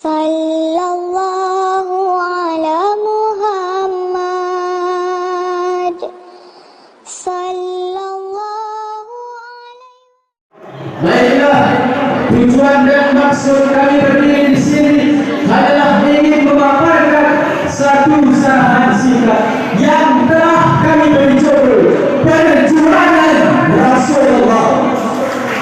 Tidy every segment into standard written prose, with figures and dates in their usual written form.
Sallallahu ala Muhammad. Sallallahu alaihi. Baiklah, tujuan dan maksud kami berdiri di sini adalah ingin memaparkan satu usaha singkat yang telah kami beri judul Perjuangan Rasulullah.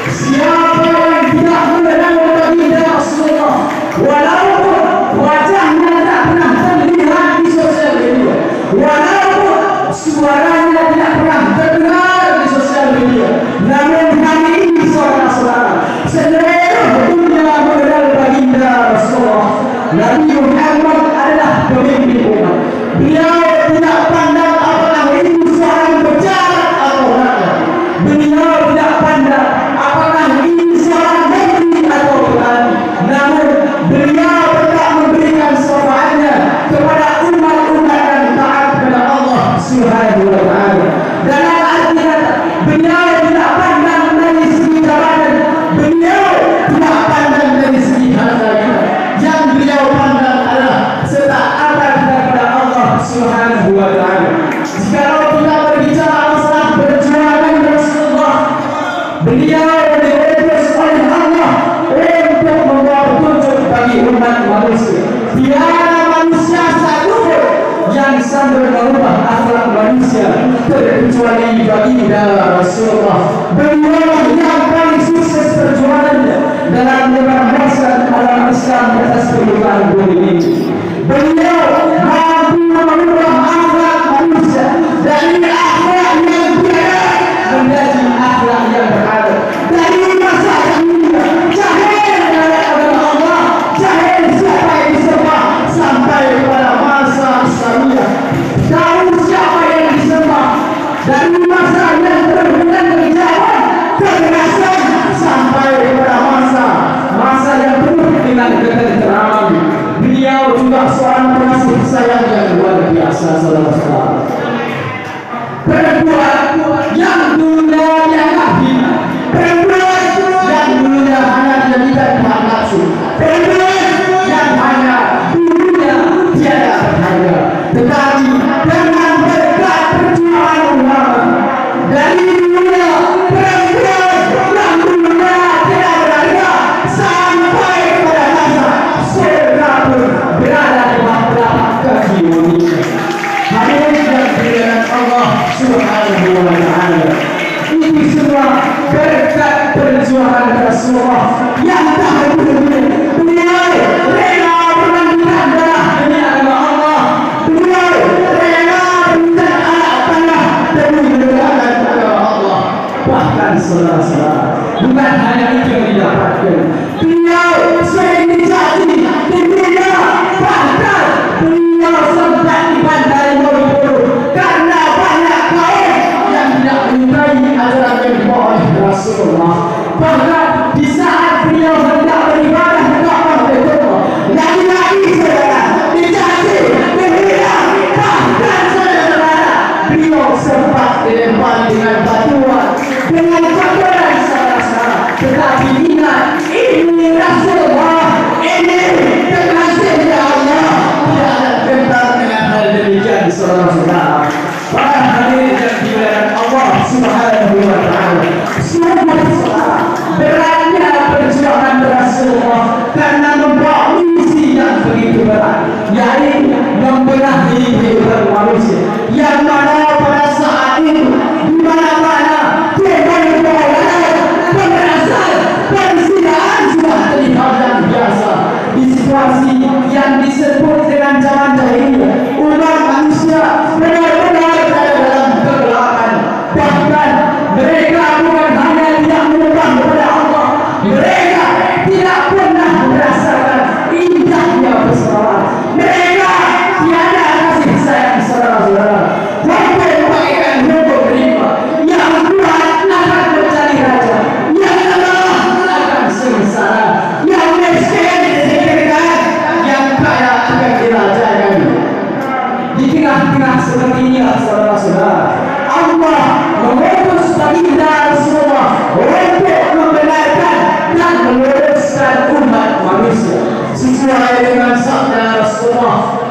Siapa yang tidak mengenal baginda Rasulullah, walaupun wajahnya tak pernah terlihat di sosial media, walaupun suaranya tidak pernah terdengar di sosial media, namun hari ini saudara-saudara, seluruh dunia mengenal baginda Rasulullah. Nabi Muhammad adalah pemimpin umat. Beliau tidak pandang apakah itu seorang pejabat atau rakyat. Beliau tidak pandang apakah ini seorang menteri atau petani. Namun beliau tetap memberikan syafaatnya kepada umat-umat yang taat kepada Allah Subhanahu wa taala. Dalam arti kata, beliau tidak pandang dari segi jabatan, beliau tidak pandang dari segi harta. Yang beliau pandang adalah ketaatan kepada Allah Subhanahu wa taala. Jikalau kita berbicara masalah perjuangan Rasulullah, beliau diutus oleh Allah untuk membawa petunjuk bagi umat manusia. Tiada manusia satupun yang sampai merubah akhlak manusia terkecuali baginda Rasulullah. Beliau yang paling sukses perjuangannya dalam menyebabkan alam Islam di atas permukaan bumi ini. Beliau mampu merubah akhlak manusia dari akhlak yang tiada menjadi akhlak yang berada. Dari masa jahiliyah, jahil dari agama Allah, jahil siapa yang disembah, sampai pada masa Islamiyah tahu siapa yang disembah. Dari masa yang terhubungan kejauhan, kekerasan, sampai pada masa yang penuh dengan ketenteraman. Beliau juga seorang pengasih sayang yang luar biasa, saudara-saudara. Perempuan yang dulunya dianggap hina, perempuan yang dulunya hanya dijadikan bahan nafsu, perempuan yang hanya dulunya tiada berharga, tetapi dengan berkat perjuangan ulama dari dunia, perempuan yang dulunya tidak berharga sampai pada masa surga pun berada di bawah telapak kaki wanita. Hadirin yang dimuliakan Allah Subhanahu wa taala, ini semua berkat perjuangan Rasulullah yang tak berhenti. Beliau rela berlangganan darah demi agama Allah. Beliau rela menjadi anak panah demi menegakkan agama Allah. Bahkan saudara-saudara, bukan hanya itu yang didapatkan, beliau sering dicaci, dibina, bahkan beliau sempat dipandai bodoh karena banyak kaum yang tidak menyukai ajaran yang dibawa oleh Rasulullah. Bahkan di saat beliau hendak beribadah kepada Allah, lagi-lagi saudara dicaci, dibina, bahkan saudara beliau sempat dilempari dengan batuan, dengan kotoran saudara-saudara. Tetapi ingat, ini Rasulullah, ini kekasih Allah, tidak ada gentar dengan hal demikian saudara-saudara. Para hadirin yang dimuliakan Allah Subhanahu wa taala, sungguh saudara, beratnya perjuangan Rasulullah karena membawa misi yang begitu berat, yaitu membenahi kehidupan manusia, yang mana pada saat itu di mana-mana pemerasan, perzinahan sudah terlihat yang biasa. Di situasi yang disebut dengan zaman jahiliyah, umat manusia benar-benar berada dalam kegelapan. Bahkan mereka bukan hanya tidak menyembah kepada Allah, mereka tidak pernah merasakan indahnya bersalat. Mereka tiada kasih sayang saudara-saudara. Sampai bagaikan hukum riba yang kuat akan menjadi raja, yang lemah akan sengsara, yang miskin disingkirkan, yang kaya akan dirajakan. Jika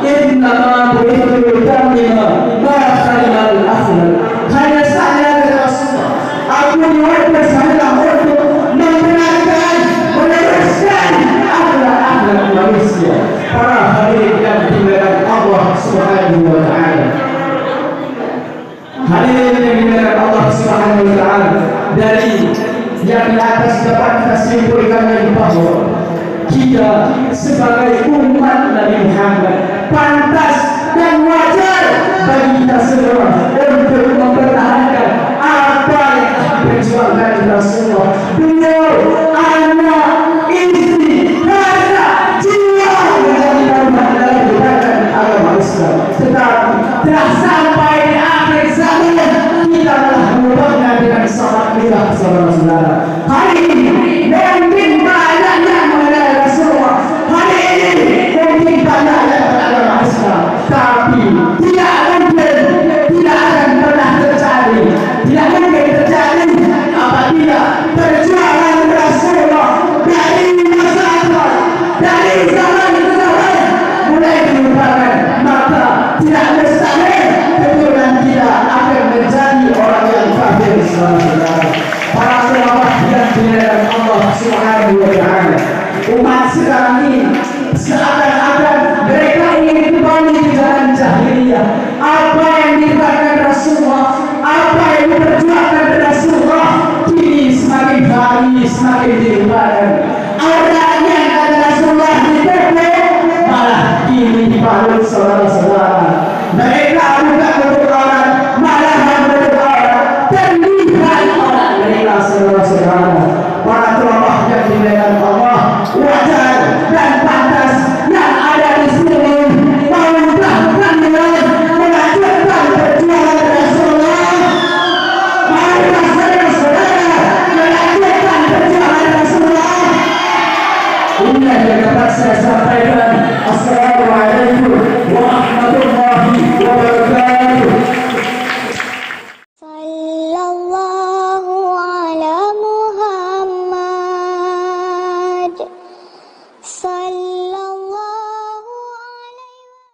innama bu'ithtu utammima makarimal akhlaq. Hanya saja kata Rasulullah, aku diutus hanyalah untuk membenarkan, meneruskan akhlak-akhlak manusia. Para hadirin yang dimuliakan Allah Subhanahu wa taala. Hadirin yang dimuliakan Allah Subhanahu wa taala, dari yang di atas dapat kita simpulkan bahwa kita sebagai umat Nabi Muhammad pantas dan wajar bagi kita semua untuk mempertahankan apa yang diperjuangkan Rasulullah. Beliau anak, istri, harta, jiwa menjadi korban dalam gerakan agama Islam. Tetapi telah sampai di akhir zaman, kita telah merubahnya dengan salat kita, saudara-saudara. Hari ini mungkin banyaknya mengenai Rasulullah, hari ini mungkin banyaknya agama Islam, tapi tidak mungkin, tidak akan pernah terjadi, tidak mungkin terjadi apabila perjuangan Rasulullah dari masyarakat, dari zaman ke zaman mulai dilupakan, maka tidak mustahil keturunan kita akan menjadi orang yang kafir, saudara-saudara. Para sahabat yang dimuliakan Allah Subhanahu wa taala, umat sekarang ini seakan-akan mereka ingin kembali ke jalan jahiliyah. Apa yang dikatakan Rasulullah, apa yang diperjuangkan Rasulullah, kini semakin hari semakin dilupakan.